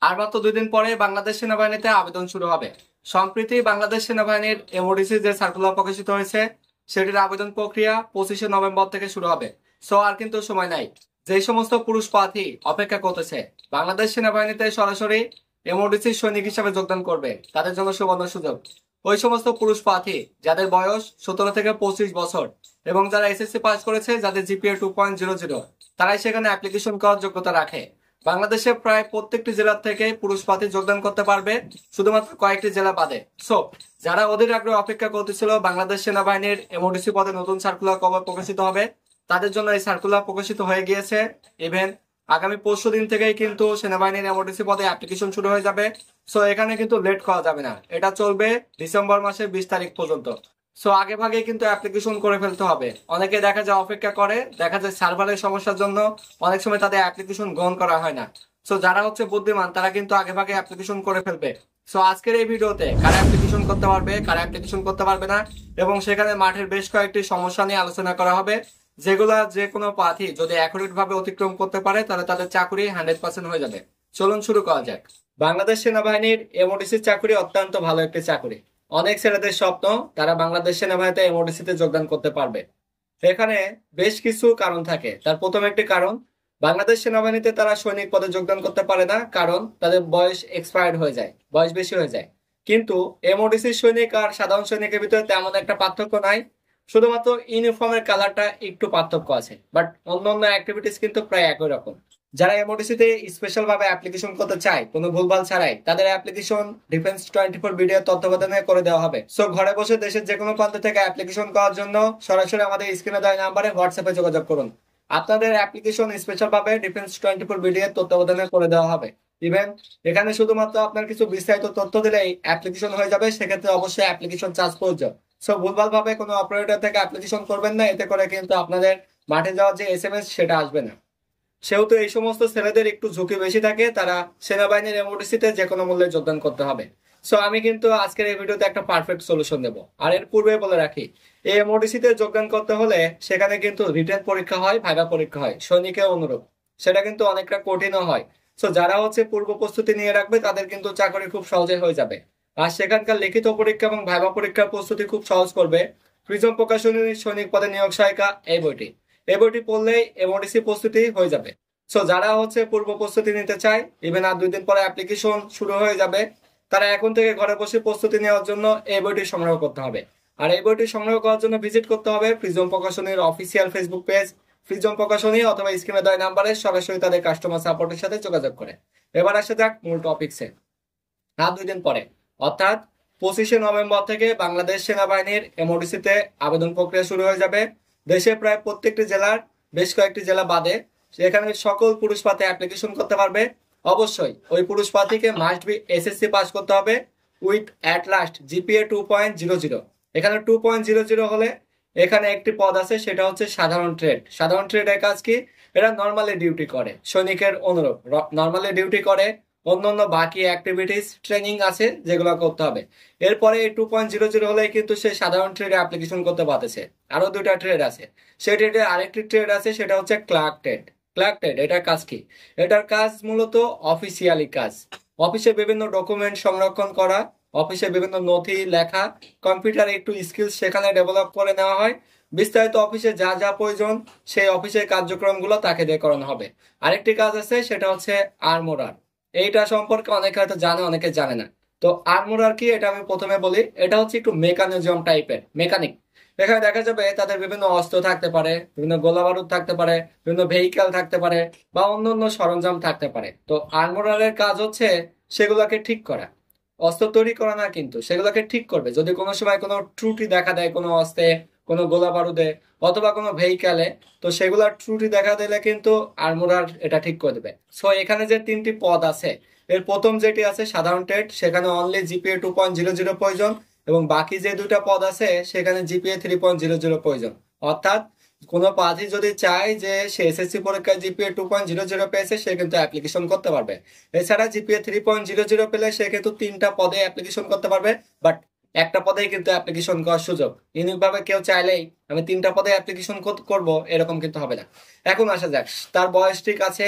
আর মাত্র 2 দিন পরে বাংলাদেশ সেনাবাহিনীতে আবেদন শুরু হবে। সম্প্রতি বাংলাদেশ সেনাবাহিনীর এমওডিসি যে সার্কুলার প্রকাশিত হয়েছে সেটির আবেদন প্রক্রিয়া 25শে নভেম্বর থেকে শুরু হবে। সো আর কিন্তু সময় নাই। যে সমস্ত পুরুষ প্রার্থী অপেক্ষা করতেছে বাংলাদেশ সেনাবাহিনীতে সরাসরি এমওডিসি সৈনিক হিসাবে যোগদান করবে, তাদের জন্য সুবর্ণ সুযোগ। ওই সমস্ত পুরুষ প্রার্থী যাদের বয়স 17 থেকে 25 বছর এবং যারা এসএসসি পাস করেছে, যাদের জিপিএ 2.00, তারাই সেখানে অ্যাপ্লিকেশন করার যোগ্যতা রাখে। বাংলাদেশে প্রায় প্রত্যেকটি জেলা থেকে পুরুষ প্রার্থী যোগদান করতে পারবে, শুধুমাত্র কয়েকটি জেলা বাদে। সো যারা অধীর আগ্রহে অপেক্ষা করতেছিল বাংলাদেশ সেনাবাহিনীর এমওডিসি পদে নতুন সার্কুলার কবে প্রকাশিত হবে, তাদের জন্য এই সার্কুলার প্রকাশিত হয়ে গিয়েছে। ইভেন আগামী পরশু দিন থেকেই কিন্তু সেনাবাহিনীর এমওডিসি পদে অ্যাপ্লিকেশন শুরু হয়ে যাবে। সো এখানে কিন্তু লেট করা যাবে না, এটা চলবে ডিসেম্বর মাসের 20 তারিখ পর্যন্ত। সো আগে ভাগে কিন্তু অ্যাপ্লিকেশন করে ফেলতে হবে। অনেকে দেখা যায় অপেক্ষা করে, দেখা যায় সার্ভারের সমস্যার জন্য অনেক সময় তাদের অ্যাপ্লিকেশন গ্রহণ করা হয় না। সো যারা হচ্ছে বুদ্ধিমান তারা কিন্তু আগে ভাগে অ্যাপ্লিকেশন করে ফেলবে। সো আজকের এই ভিডিওতে কারা অ্যাপ্লিকেশন করতে পারবে, কারা অ্যাপ্লিকেশন করতে পারবে না, এবং সেখানে মাঠের বেশ কয়েকটি সমস্যা নিয়ে আলোচনা করা হবে, যেগুলা যে কোনো প্রার্থী যদি অ্যাকুরেট ভাবে অতিক্রম করতে পারে তাহলে তাদের চাকরি 100% হয়ে যাবে। চলুন শুরু করা যাক। বাংলাদেশ সেনাবাহিনীর এমওডিসি চাকরি অত্যন্ত ভালো একটি চাকরি। অনেক ছেলেদের স্বপ্ন তারা বাংলাদেশ সেনাবাহিনীতে এমওডিসিতে যোগদান করতে পারবে। এখানে বেশ কিছু কারণ থাকে। তার প্রথম একটি কারণ, বাংলাদেশ সেনাবাহিনীতে তারা সৈনিক পদে যোগদান করতে পারে না, কারণ তাদের বয়স এক্সপায়ার্ড হয়ে যায়, বয়স বেশি হয়ে যায়। কিন্তু এমওডিসি সৈনিক আর সাধারণ সৈনিকের ভিতরে তেমন একটা পার্থক্য নাই, শুধুমাত্র ইউনিফর্মের কালারটা একটু পার্থক্য আছে, বাট অন্যান্য অ্যাক্টিভিটিস কিন্তু প্রায় একই রকম। যারা এমওডিসিতে স্পেশাল ভাবে অ্যাপ্লিকেশন করতে চায় কোনো ভুলভাল ছাড়াই, তাদের অ্যাপ্লিকেশন ডিফেন্স 24 ভিডিও তত্ত্বাবধানে করে দেওয়া হবে। সো ঘরে বসে দেশের যে কোনো প্রান্ত থেকে অ্যাপ্লিকেশন করার জন্য সরাসরি আমাদের স্ক্রিনে দেওয়া নাম্বারে হোয়াটসঅ্যাপে যোগাযোগ করুন। আপনাদের অ্যাপ্লিকেশন স্পেশাল ভাবে ডিফেন্স 24 ভিডিও তত্ত্বাবধানে করে দেওয়া হবে। ইভেন এখানে শুধুমাত্র আপনার কিছু বিস্তারিত তথ্য দিলেই অ্যাপ্লিকেশন হয়ে যাবে, সেক্ষেত্রে অবশ্যই অ্যাপ্লিকেশন চার্জ প্রযোজ্য। সো ভুলভাল ভাবে কোনো অপারেটর থেকে অ্যাপ্লিকেশন করবেন না, এতে করে কিন্তু আপনাদের মাঠে যাওয়ার যে এসএমএস সেটা আসবে না। সেহেতু এই সমস্ত ছেলেদের একটু ঝুঁকি বেশি থাকে, তারা সেনাবাহিনীর এমওডিসিতে যে কোনো মূল্যে যোগদান করতে হবে। সো আমি কিন্তু আজকের এই ভিডিওতে একটা পারফেক্ট সলিউশন দেবো। আর এর পূর্বে বলে রাখি, এই এমওডিসিতে যোগদান করতে হলে সেখানে কিন্তু রিটেন পরীক্ষা হয়, ভাইভা পরীক্ষা হয়, সৈনিকের অনুরূপ। সেটা কিন্তু অনেকটা কঠিনও হয়। সো যারা হচ্ছে পূর্ব প্রস্তুতি নিয়ে রাখবে তাদের কিন্তু চাকরি খুব সহজে হয়ে যাবে। আর সেখানকার লিখিত পরীক্ষা এবং ভাইভা পরীক্ষার প্রস্তুতি খুব সহজ করবে প্রিজম প্রকাশনীর সৈনিক পদে নিয়োগ সহায়িকা এই বইটি। এই বইটি পড়লেই এমওডিসি প্রস্তুতি হয়ে যাবে। সো যারা হচ্ছে পূর্ব প্রস্তুতি নিতে চায়, ইভেন আর 2 দিন পরে অ্যাপ্লিকেশন শুরু হয়ে যাবে, তারা এখন থেকে ঘরে বসে প্রস্তুতি নেওয়ার জন্য এই বইটি সংগ্রহ করতে হবে। আর এই বইটি সংগ্রহ করার জন্য ভিজিট করতে হবে প্রিজম প্রকাশনীর অফিসিয়াল ফেসবুক পেজ প্রিজম প্রকাশনী, অথবা স্ক্রিনে দেওয়া নাম্বারে সরাসরি তাদের কাস্টমার সাপোর্টের সাথে যোগাযোগ করে। এবার আসা যাক মূল টপিকসে। আর 2 দিন পরে অর্থাৎ 25শে নভেম্বর থেকে বাংলাদেশ সেনাবাহিনীর এমওডিসিতে আবেদন প্রক্রিয়া শুরু হয়ে যাবে। দেশের প্রায় প্রত্যেকটি জেলার, বেশ কয়েকটি জেলা বাদে, সেখানে সকল পুরুষ প্রার্থী অ্যাপ্লিকেশন করতে পারবে। অবশ্যই ওই পুরুষ প্রার্থীকে মাস্ট বি এসএসসি পাস করতে হবে উইথ অ্যাট লাস্ট জিপিএ 2.00। এখানে 2.00 হলে এখানে একটি পদ আছে, সেটা হচ্ছে সাধারণ ট্রেড। সাধারণ ট্রেডের কাজ কি? এরা নর্মালি ডিউটি করে, সৈনিকের অনুরূপ নর্মালি ডিউটি করে। অন্যান্য বাকি অ্যাক্টিভিটিস ট্রেনিং আছে যেগুলো করতে হবে। এরপরে এই 2.00 হলে কিন্তু সে সাধারণ ট্রেডে অ্যাপ্লিকেশন করতে পারতেছে। আরো 2টা ট্রেড আছে, সেই ট্রেডের আরেকটি ট্রেড আছে, সেটা হচ্ছে ক্লার্ক ট্রেড। ক্লার্ক ট্রেড এটার কাজ কি? এটার কাজ মূলত অফিসিয়ালি কাজ, অফিসে বিভিন্ন ডকুমেন্ট সংরক্ষণ করা, অফিসে বিভিন্ন নথি লেখা, কম্পিউটারে একটু স্কিলস সেখানে ডেভেলপ করে নেওয়া হয়। বিস্তারিত অফিসে যা যা প্রয়োজন সেই অফিসের কার্যক্রমগুলো তাকে দিয়ে করানো হবে। আরেকটি কাজ আছে, সেটা হচ্ছে আর্মোরার। এইটা সম্পর্কে অনেকে হয়তো জানে, অনেকে জানে না। তো আর্মোরার কি, এটা আমি প্রথমে বলি। এটা হচ্ছে একটু মেকানিজম টাইপের, মেকানিক। এখানে দেখা যাবে তাদের বিভিন্ন অস্ত্র থাকতে পারে, বিভিন্ন গোলা বারুদ থাকতে পারে, বিভিন্ন ভেহিক্যাল থাকতে পারে, বা অন্যান্য সরঞ্জাম থাকতে পারে। তো আর্মোরারের কাজ হচ্ছে সেগুলোকে ঠিক করা, অস্ত্র তৈরি করা না, কিন্তু সেগুলোকে ঠিক করবে। যদি কোনো সময় কোনো ত্রুটি দেখা দেয় কোনো অস্ত্রে, কোনো গোলা বারুদে, অথবা কোনো ভেহিক্যালে, তো সেগুলোর ত্রুটি দেখা দিলে কিন্তু আর্মোরার এটা ঠিক করে দেবে। সো এখানে যে 3টি পদ আছে, এর প্রথম যেটি আছে সাধারণ ট্রেড, সেখানে অনলি জিপিএ 2.00 প্রয়োজন, এবং বাকি যে 2টা পদ আছে সেখানে জিপিএ 3.00 প্রয়োজন। অর্থাৎ কোনো প্রার্থী যদি চায় যে সে এসএসসি পরীক্ষায় জিপিএ 2.00 পেয়েছে, সে কিন্তু অ্যাপ্লিকেশন করতে পারবে। এছাড়া জিপিএ 3.00 পেলে সে কিন্তু 3টা পদে অ্যাপ্লিকেশন করতে পারবে, বাট একটা পদেই কিন্তু অ্যাপ্লিকেশন করার সুযোগ। ইউনিক ভাবে কেউ চাইলেই আমি 3টা পদে অ্যাপ্লিকেশন করব এরকম কিন্তু হবে না। এখন আসা যাক, তার বয়স ঠিক আছে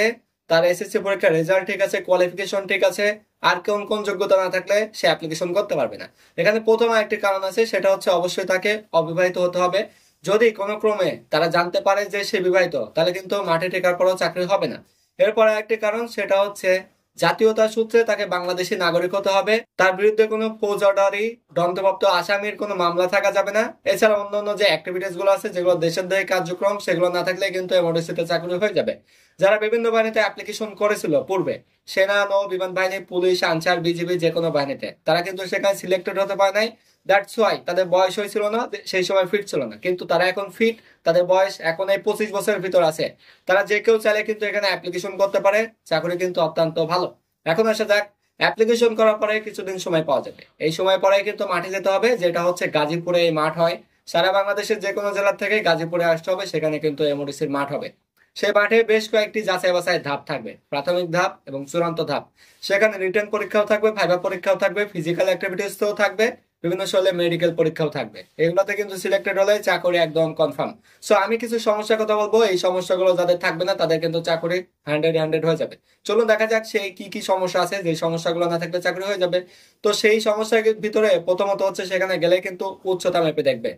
তার এসএসসি পরীক্ষার রেজাল্ট ঠিক আছে, কোয়ালিফিকেশন ঠিক আছে, আর কোন কোন যোগ্যতা না থাকলে সে অ্যাপ্লিকেশন করতে পারবে না। এখানে প্রথম একটি কারণ আছে, সেটা হচ্ছে অবশ্যই তাকে অবিবাহিত হতে হবে। যদি কোনো ক্রমে তারা জানতে পারে যে সে বিবাহিত, তাহলে কিন্তু মাঠে টেকার পরও চাকরি হবে না। এরপরে একটি কারণ, সেটা হচ্ছে জাতীয়তা সূত্রে তাকে বাংলাদেশি নাগরিক হতে হবে, তার বিরুদ্ধে কোনো ফৌজদারি দণ্ডপ্রাপ্ত আসামির কোনো মামলা থাকা যাবে না। এছাড়া অন্যান্য যে অ্যাক্টিভিটিস গুলো আছে, যেগুলো দেশের দেহে কার্যক্রম, সেগুলো না থাকলে কিন্তু এমডিসিতে চাকরি হয়ে যাবে। যারা বিভিন্ন বাহিনীতে অ্যাপ্লিকেশন করেছিল পূর্বে, সেনা, নৌ বিমান বাহিনী, পুলিশ, আনসার, বিজিবি, যে কোনো বাহিনীতে, তারা কিন্তু সেখানে সিলেক্টেড হতে পারে নাই। দ্যাটস ওয়াই তাদের বয়স হয়েছিল না, সেই সময় ফিট ছিল না, কিন্তু তারা এখন ফিট, তাদের বয়স এখন এই 25 বছরের ভিতর আছে। তারা যে কেউ চাইলে কিন্তু এখানে অ্যাপ্লিকেশন করতে পারে, চাকরি কিন্তু অত্যন্ত ভালো। এখন আসা যাক, অ্যাপ্লিকেশন করার পরে কিছুদিন সময় পাওয়া যাবে। এই সময় পরে কিন্তু মাঠে যেতে হবে, যেটা হচ্ছে গাজীপুরে এই মাঠ হয়। সারা বাংলাদেশের যে কোনো জেলা থেকে গাজীপুরে আসতে হবে, সেখানে কিন্তু এমডিসির মাঠ হবে। সেই মাঠে বেশ কয়েকটি যাচাই বাছাই ধাপ থাকবে, প্রাথমিক ধাপ এবং চূড়ান্ত ধাপ। সেখানে রিটেন পরীক্ষাও থাকবে, ভাইভা পরীক্ষাও থাকবে, ফিজিক্যাল অ্যাক্টিভিটিসও থাকবে, বিভিন্ন শৈলে মেডিকেল পরীক্ষাও থাকবে। এগুলোতে কিন্তু সিলেক্টেড হলে চাকরি একদম কনফার্ম। সো আমি কিছু সমস্যার কথা বলবো, এই সমস্যাগুলো যাদের থাকবে না তাদের কিন্তু চাকরি 100 হয়ে যাবে। চলুন দেখা যাক সেই কি কি সমস্যা আছে, যে সমস্যাগুলো না থাকলে চাকরি হয়ে যাবে। তো সেই সমস্যার ভিতরে প্রথমত হচ্ছে, সেখানে গেলে কিন্তু উচ্চতা মেপে দেখবে।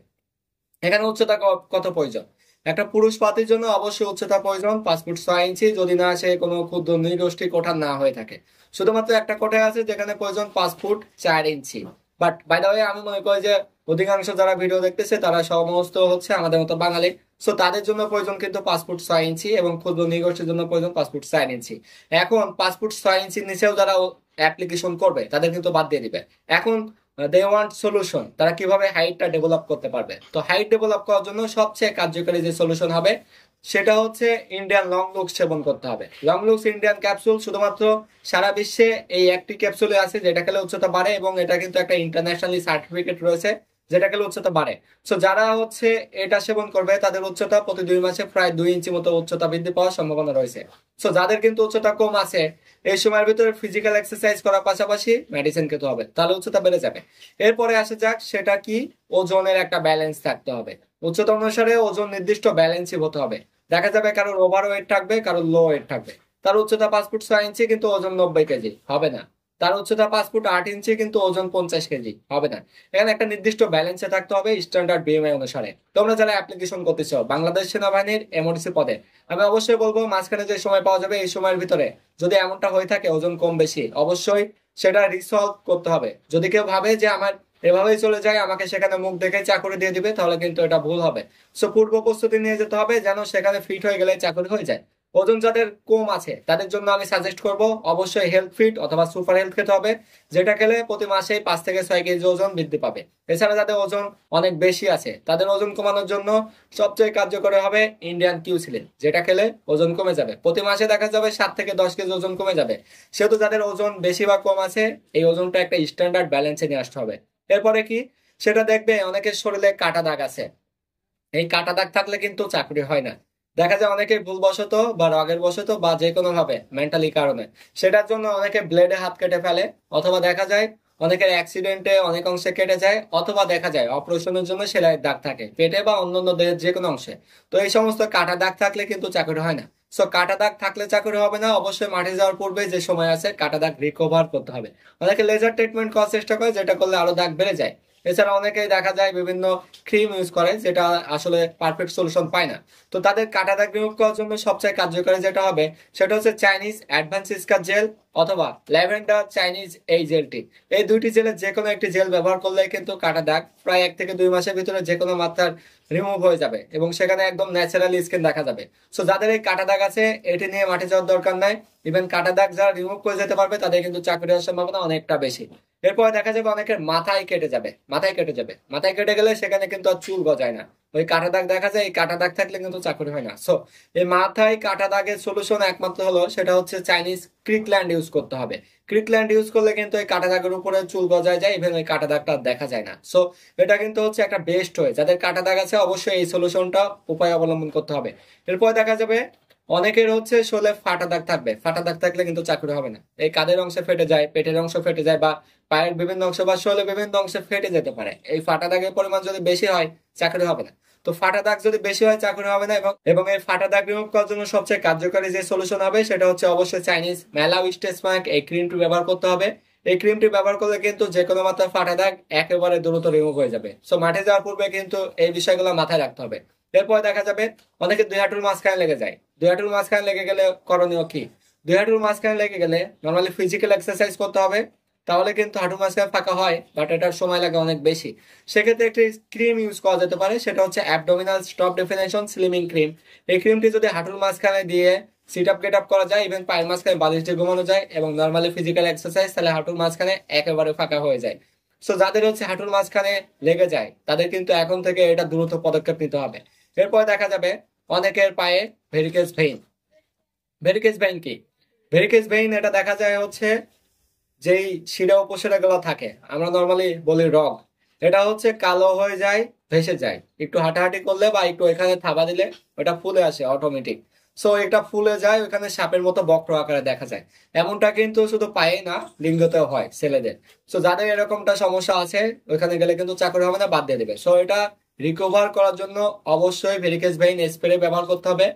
এখানে উচ্চতা কত প্রয়োজন। একটা পুরুষ প্রার্থীর জন্য অবশ্যই উচ্চতা প্রয়োজন 5 ফুট 6 ইঞ্চি, যদি না সে কোনো ক্ষুদ্র নৃগোষ্ঠী কোঠা না হয়ে থাকে। শুধুমাত্র একটা কোঠা আছে যেখানে প্রয়োজন 5 foot 4 inch. But by the way, আমি মনে করি যে অধিকাংশ যারা ভিডিও দেখতেছে তারা সমস্ত হচ্ছে আমাদের মতো বাঙালি। সো তাদের জন্য প্রয়োজন কিন্তু 5 ফুট 6 ইঞ্চি, এবং ক্ষুদ্র নৃগোষ্ঠীর জন্য প্রয়োজন 5 ফুট 4 ইঞ্চি। এখন 5 ফুট 6 ইঞ্চির নিচেও যারা অ্যাপ্লিকেশন করবে, তাদের কিন্তু বাদ দিয়ে দিবে। এখন দে ওয়ান্ট সলিউশন, তারা কিভাবে হাইটটা ডেভেলপ করতে পারবে। তো হাইট ডেভেলপ করার জন্য সবচেয়ে কার্যকরী যে সলিউশন হবে, সেটা হচ্ছে ইন্ডিয়ান লং লুকস সেবন করতে হবে। লং লুকস ইন্ডিয়ান ক্যাপসুল শুধুমাত্র সারা বিশ্বে এই একটি ক্যাপসুলে আছে, যেটা খেলে উচ্চতা বাড়ে, এবং এটা কিন্তু একটা ইন্টারন্যাশনালি সার্টিফিকেট রয়েছে, যেটা খেলে উচ্চতা বাড়ে। সো যারা হচ্ছে এটা সেবন করবে, তাদের উচ্চতা প্রতি 2 মাসে প্রায় 2 ইঞ্চি মতো উচ্চতা বৃদ্ধি পাওয়ার সম্ভাবনা রয়েছে। সো যাদের কিন্তু উচ্চতা কম আছে, এই সময়ের ভিতরে ফিজিক্যাল এক্সারসাইজ করার পাশাপাশি মেডিসিন খেতে হবে, তাহলে উচ্চতা বেড়ে যাবে। এরপরে আসা যাক, সেটা কি, ওজনের একটা ব্যালেন্স থাকতে হবে। উচ্চতা অনুসারে ওজন নির্দিষ্ট ব্যালেন্সই হতে হবে। দেখা যাবে কারোর ওভার ওয়েট থাকবে, কারোর লো ওয়েট থাকবে। তার উচ্চতা 5 ফুট 6 ইঞ্চি, কিন্তু ওজন 90 কেজি, হবে না। তার উচ্চতা 5 ফুট 8 ইঞ্চি, কিন্তু ওজন 50 কেজি, হবে না। এখানে একটা নির্দিষ্ট ব্যালেন্সে থাকতে হবে, স্ট্যান্ডার্ড বিএমআই অনুসারে। তোমরা যারা অ্যাপ্লিকেশন করতেছ বাংলাদেশ সেনাবাহিনীর এমডিসি পদে, আমি অবশ্যই বলবো মাঝখানে যে সময় পাওয়া যাবে, এই সময়ের ভিতরে যদি এমনটা হয়ে থাকে ওজন কম বেশি, অবশ্যই সেটা রিসলভ করতে হবে। যদি কেউ ভাবে যে আমার এভাবেই চলে যায়, আমাকে সেখানে মুখ দেখে চাকরি দিয়ে দিবে, তাহলে কিন্তু এটা ভুল হবে। সো পূর্ব প্রস্তুতি নিয়ে যেতে হবে, যেন সেখানে ফিট হয়ে গেলে চাকরি হয়ে যায়। ওজন যাদের কম আছে, তাদের জন্য আমি সাজেস্ট করব অবশ্যই হেলথ ফিট অথবা সুপার হেলথ খেতে হবে, যেটা খেলে প্রতি মাসে 5 থেকে 6 কেজি ওজন বৃদ্ধি পাবে। এছাড়া যাদের ওজন অনেক বেশি আছে, তাদের ওজন কমানোর জন্য সবচেয়ে কার্যকরী হবে ইন্ডিয়ান কিউসিলিন, যেটা খেলে ওজন কমে যাবে। প্রতি মাসে দেখা যাবে 7 থেকে 10 কেজি ওজন কমে যাবে। সেহেতু যাদের ওজন বেশি বা কম আছে, এই ওজনটা একটা স্ট্যান্ডার্ড ব্যালেন্সে নিয়ে আসতে হবে। এরপরে কি, সেটা দেখবে অনেকের শরীরে কাটা দাগ আছে। এই কাটা দাগ থাকলে কিন্তু চাকরি হয় না। দেখা যায় অনেকে ভুলবশত বা রগের বশত বা যে কোনো ভাবে মেন্টালি কারণে, সেটার জন্য অনেকে ব্লেডে হাত কেটে ফেলে, অথবা দেখা যায় অনেকের অ্যাক্সিডেন্টে অনেক অংশে কেটে যায়, অথবা দেখা যায় অপারেশনের জন্য সেলাইয়ের দাগ থাকে পেটে বা অন্যান্য দেহের যে কোনো অংশে। তো এই সমস্ত কাটা দাগ থাকলে কিন্তু চাকরি হয় না। সো কাটা দাগ থাকলে চাকরি হবে না। অবশ্যই মাঠে যাওয়ার পূর্বে যে সময় আছে, কাটা দাগ রিকভার করতে হবে। অনেকে লেজার ট্রিটমেন্ট করার চেষ্টা করে, যেটা করলে আরো দাগ বেড়ে যায়। এছাড়া অনেকেই দেখা যায় বিভিন্ন ক্রিম ইউজ করে, যেটা আসলে পারফেক্ট সলিউশন পায় না। তো তাদের কাটা দাগ রিমুভ করার জন্য সবচেয়ে কার্যকরী যেটা হবে, সেটা হচ্ছে চাইনিজ অ্যাডভান্স স্কার জেল অথবা ল্যাভেন্ডার চাইনিজ এই জেলটি। এই দুইটি জেলের যে কোনো একটি জেল ব্যবহার করলে কিন্তু কাটা দাগ প্রায় 1 থেকে 2 মাসের ভিতরে যে কোনো মাত্রার রিমুভ হয়ে যাবে, এবং সেখানে একদম ন্যাচারালি স্কিন দেখা যাবে। সো যাদের এই কাটা দাগ আছে, এটি নিয়ে মাঠে যাওয়ার দরকার নাই। ইভেন কাটা দাগ যারা রিমুভ করে যেতে পারবে, তাদের কিন্তু চাকরি হওয়ার সম্ভাবনা অনেকটা বেশি। এরপর দেখা যাবে অনেকের মাথায় কেটে যাবে, মাথায় কেটে যাবে। মাথায় কেটে গেলে সেখানে কিন্তু আর চুল গজায় না, ওই কাটা দাগ দেখা যায়। এই কাটা দাগ থাকলে কিন্তু চাকরি হয় না। সো এই মাথায় কাটা দাগের সলিউশন একমাত্র হলো, সেটা হচ্ছে চাইনিজ ক্রিকল্যান্ড ইউজ করতে হবে। ক্রিকল্যান্ড ইউজ করলে কিন্তু এই কাটা দাগের উপরে চুল গজায় যায়, ইভেন ওই কাটা দাগটা দেখা যায় না। সো এটা কিন্তু হচ্ছে একটা বেস্ট ওয়ে। যাদের কাটা দাগ আছে, অবশ্যই এই সলিউশনটা উপায় অবলম্বন করতে হবে। এরপর দেখা যাবে অনেকের হচ্ছে শোলে ফাটা দাগ থাকবে। ফাটা দাগ থাকলে কিন্তু চাকরি হবে না। এই কাঁধের অংশে ফেটে যায়, পেটের অংশ ফেটে যায়, বা পায়ের বিভিন্ন অংশ বা শোলে বিভিন্ন অংশে ফেটে যেতে পারে। এই ফাটা দাগের পরিমাণ যদি বেশি হয়, চাকরি হবে না। তো ফাটা দাগ যদি বেশি হয় চাকরি হবে না, এবং এই ফাটা দাগ রিমুভ করার জন্য সবচেয়ে কার্যকরী যে সলিউশন হবে সেটা হচ্ছে অবশ্যই চাইনিজ ম্যালাউ স্টেজ মার্ক এই ক্রিমটি ব্যবহার করতে হবে। এই ক্রিমটি ব্যবহার করলে কিন্তু যে কোনো মাত্রার ফাটা দাগ একেবারে দ্রুত রিমুভ হয়ে যাবে। সো মাঠে যাওয়ার পূর্বে কিন্তু এই বিষয়গুলো মাথায় রাখতে হবে। এরপর দেখা যাবে অনেকে দুই হাঁটুর মাঝখানে লেগে যায়। দুই হাঁটুর মাঝখানে লেগে গেলে করণীয় কি? দুই হাঁটুর মাঝখানে লেগে গেলে নর্মালি ফিজিক্যাল এক্সারসাইজ করতে হবে, তাহলে কিন্তু হাঁটুর মাঝখানে ফাঁকা হয়, বাট এটার সময় লাগে অনেক বেশি। সেক্ষেত্রে একটি ক্রিম ইউজ করা যেতে পারে, সেটা হচ্ছে abdominal stop definition slimming cream. এই ক্রিমটি যদি হাঁটুর মাঝখানে দিয়ে সিট আপ গেট আপ করা যায়, ইভেন পায়ের মাঝখানে বালিশ দিয়ে ঘুমানো যায় এবং নর্মালি ফিজিক্যাল এক্সারসাইজ, তাহলে হাঁটুর মাঝখানে একেবারে ফাঁকা হয়ে যায়। সো যাদের হচ্ছে হাঁটুর মাঝখানে লেগে যায় তাদের কিন্তু এখন থেকে এটা দ্রুত পদক্ষেপ নিতে হবে। এরপর দেখা যাবে অনেকের পায়ে ভেরিকেজ ভেইন। ভেরিকেজ ভেইন কি? ভেরিকেজ ভেইন এটা দেখা যায় হচ্ছে যেই শিরা উপশিরা গুলো থাকে, আমরা নর্মালি বলি রগ, এটা হচ্ছে কালো হয়ে যায়, ভেসে যায়। একটু হাঁটাহাঁটি করলে বা একটু এখানে থাবা দিলে ওটা ফুলে আসে অটোমেটিক। সো এটা ফুলে যায়, ওখানে সাপের মতো বক্র আকারে দেখা যায়। এমনটা কিন্তু শুধু পায়ে না, লিঙ্গতেও হয় ছেলেদের। সো যাদের এরকমটা সমস্যা আছে ওইখানে গেলে কিন্তু চাকরি হবে না, বাদ দিয়ে দেবে। সো এটা রিকভার করার জন্য অবশ্যই ভেরিকেজ ভেইন স্প্রে ব্যবহার করতে হবে।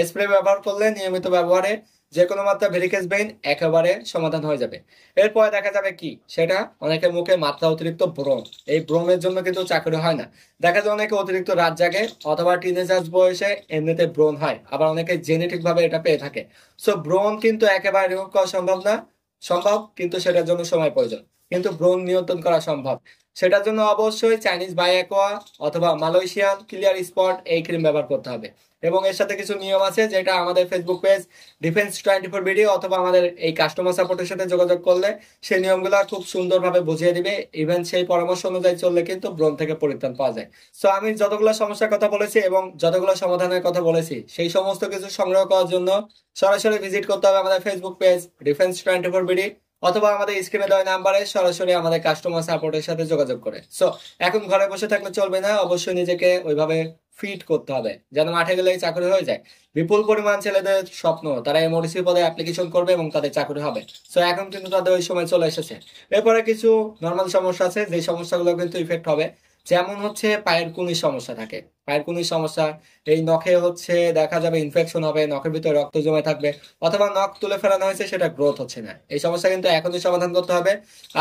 স্প্রে ব্যবহার করলে নিয়মিত ব্যবহারে যে কোনো মাত্রা ভেরিকেজ ভেইন একেবারে সমাধান হয়ে যাবে। এরপরে দেখা যাবে কি, সেটা অনেকের মুখে মাত্রা অতিরিক্ত ব্রণ। এই ব্রণের জন্য কিন্তু চাকরি হয় না। দেখা যায় অনেকে অতিরিক্ত রাত জাগে অথবা টিনেজার্স বয়সে এমনিতে ব্রণ হয়, আবার অনেকে জেনেটিক ভাবে এটা পেয়ে থাকে। সো ব্রণ কিন্তু একেবারে রিমুভ করা সম্ভব না, সম্ভব কিন্তু সেটার জন্য সময় প্রয়োজন। কিন্তু ব্রণ নিয়ন্ত্রণ করা সম্ভব। সেটার জন্য অবশ্যই চাইনিজ বায়োকোয়া অথবা মালয়েশিয়ান ক্লিয়ার স্পট এই ক্রিম ব্যবহার করতে হবে। এবং এর সাথে কিছু নিয়ম আছে, যেটা আমাদের ফেসবুক পেজ ডিফেন্স 24 ভিডিও অথবা আমাদের এই কাস্টমার সাপোর্টের সাথে যোগাযোগ করলে সেই নিয়মগুলো খুব সুন্দরভাবে বুঝিয়ে দিবে। ইভেন সেই পরামর্শ অনুযায়ী চললে কিন্তু ব্রণ থেকে পরিত্রাণ পাওয়া যায়। সো আমি যতগুলো সমস্যার কথা বলেছি এবং যতগুলো সমাধানের কথা বলেছি, সেই সমস্ত কিছু সংগ্রহ করার জন্য সরাসরি ভিজিট করতে হবে আমাদের ফেসবুক পেজ ডিফেন্স 24 ভিডিও অথবা আমাদের স্ক্রিনে দেওয়া নাম্বারে সরাসরি আমাদের কাস্টমার সাপোর্টের সাথে যোগাযোগ করে। সো এখন ঘরে বসে থাকলে চলবে না, অবশ্যই নিজেকে ওইভাবে ফিট করতে হবে যেন মাঠে গেলে চাকরি হয়ে যায়। বিপুল পরিমাণ ছেলেদের স্বপ্ন তারা এমওডিসি পদে অ্যাপ্লিকেশন করবে এবং তাদের চাকরি হবে। সো এখন কিন্তু তাদের ওই সময় চলে এসেছে। এরপরে কিছু নর্মাল সমস্যা আছে, যে সমস্যাগুলো কিন্তু ইফেক্ট হবে। যেমন হচ্ছে পায়ের কুনির সমস্যা থাকে। পায়ের কুনির সমস্যা, এই নখে হচ্ছে দেখা যাবে ইনফেকশন হবে, নখের ভিতরে রক্ত জমে থাকবে, অথবা নখ তুলে ফেলানো হয়েছে সেটা গ্রোথ হচ্ছে না। এই সমস্যা কিন্তু এখনই সমাধান করতে হবে।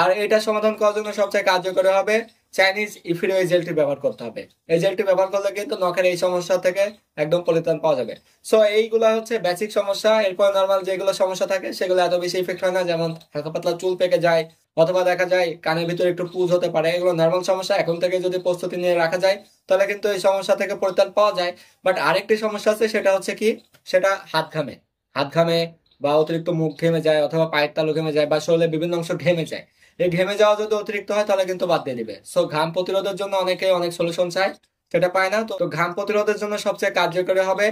আর এটা সমাধান করার জন্য সবচেয়ে কার্যকরী হবে চাইনিজ ইফিরো এই জেলটি ব্যবহার করতে হবে। এই জেলটি ব্যবহার করলে কিন্তু নখের এই সমস্যা থেকে একদম পরিত্রাণ পাওয়া যাবে। সো এইগুলা হচ্ছে বেসিক সমস্যা। এরপর নর্মাল যেগুলো সমস্যা থাকে সেগুলো এত বেশি ইফেক্ট হয় না, যেমন হালকা পাতলা চুল পেকে যায় অথবা দেখা যায় কানের ভিতরে একটু পুজ হতে পারে। এগুলো নর্মাল সমস্যা, এখন থেকে যদি প্রস্তুতি নিয়ে রাখা যায় তাহলে কিন্তু এই সমস্যা থেকে পরিত্রাণ পাওয়া যায়। বাট আরেকটি সমস্যা আছে, সেটা হচ্ছে কি, সেটা হাত ঘামে। হাত ঘামে বা অতিরিক্ত মুখ ঘেমে যায় অথবা পায়ের তালু ঘেমে যায় বা শরীরের বিভিন্ন অংশ ঘেমে যায়। এই ঘেমে যাওয়া যদি অতিরিক্ত হয় তাহলে কিন্তু বাদ দিয়ে দিবে। সো ঘাম প্রতিরোধের জন্য অনেকে অনেক সলিউশন চায়, সেটা পায় না। তো ঘাম প্রতিরোধের জন্য সবচেয়ে কার্যকরী হবে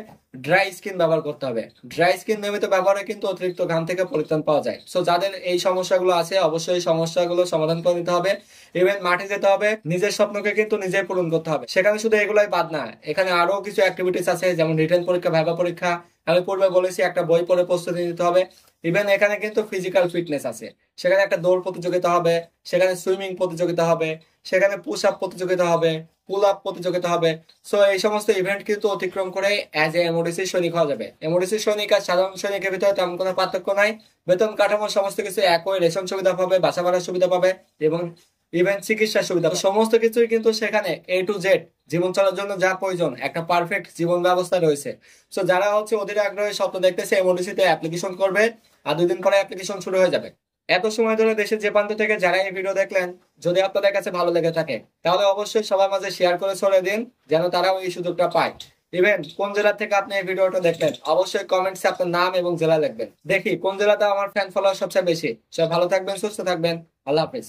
ড্রাই স্কিন ব্যবহার করতে হবে। ড্রাই স্কিন নিয়মিত ব্যবহারে কিন্তু অতিরিক্ত ঘাম থেকে পরিত্রাণ পাওয়া যায়। সো যাদের এই সমস্যাগুলো আছে অবশ্যই সমস্যাগুলো সমাধান করে নিতে হবে। ইভেন মাঠে যেতে হবে, নিজের স্বপ্নকে কিন্তু নিজে পূরণ করতে হবে। সেখানে শুধু এগুলাই বাদ না, এখানে আরো কিছু অ্যাক্টিভিটিস আছে, যেমন রিটেন পরীক্ষা, ভাইভা পরীক্ষা। আমি পূর্বে বলেছি একটা বই পড়ে প্রস্তুতি নিতে হবে। ইভেন এখানে কিন্তু ফিজিক্যাল ফিটনেস আছে, সেখানে একটা দৌড় প্রতিযোগিতা হবে, সেখানে সুইমিং প্রতিযোগিতা হবে, সেখানে পুশ আপ প্রতিযোগিতা হবে, পুল আপ প্রতিযোগিতা হবে। সো এই সমস্ত ইভেন্ট কিন্তু অতিক্রম করে অ্যাজ এ এমওডিসি সৈনিক হওয়া যাবে। এমওডিসি সৈনিক আর সাধারণ সৈনিকের ভিতরে তেমন কোনো পার্থক্য নাই। বেতন কাঠামো সমস্ত কিছু একই, রেশন সুবিধা পাবে, বাসা ভাড়ার সুবিধা পাবে এবং ইভেন চিকিৎসার সুবিধা, সমস্ত কিছুই কিন্তু সেখানে এ টু জেড জীবন চলার জন্য যা প্রয়োজন একটা পারফেক্ট জীবন ব্যবস্থা রয়েছে। সো যারা হচ্ছে অধীর আগ্রহে স্বপ্ন দেখতেছে এমওডিসি তে অ্যাপ্লিকেশন করবে, আর 2 দিন পরে অ্যাপ্লিকেশন শুরু হয়ে যাবে। এত সময় ধরে দেশের যে প্রান্ত থেকে যারা এই ভিডিও দেখলেন, যদি আপনাদের কাছে ভালো লেগে থাকে তাহলে অবশ্যই সবার মাঝে শেয়ার করে ছড়িয়ে দিন, যেন তারাও এই সুযোগটা পায়। ইভেন কোন জেলা থেকে আপনি এই ভিডিওটা দেখলেন অবশ্যই কমেন্টসে আপনার নাম এবং জেলা লিখবেন, দেখি কোন জেলাতে আমার ফ্যান ফলোয়ার সবচেয়ে বেশি। সবাই ভালো থাকবেন, সুস্থ থাকবেন, আল্লাহ হাফিজ।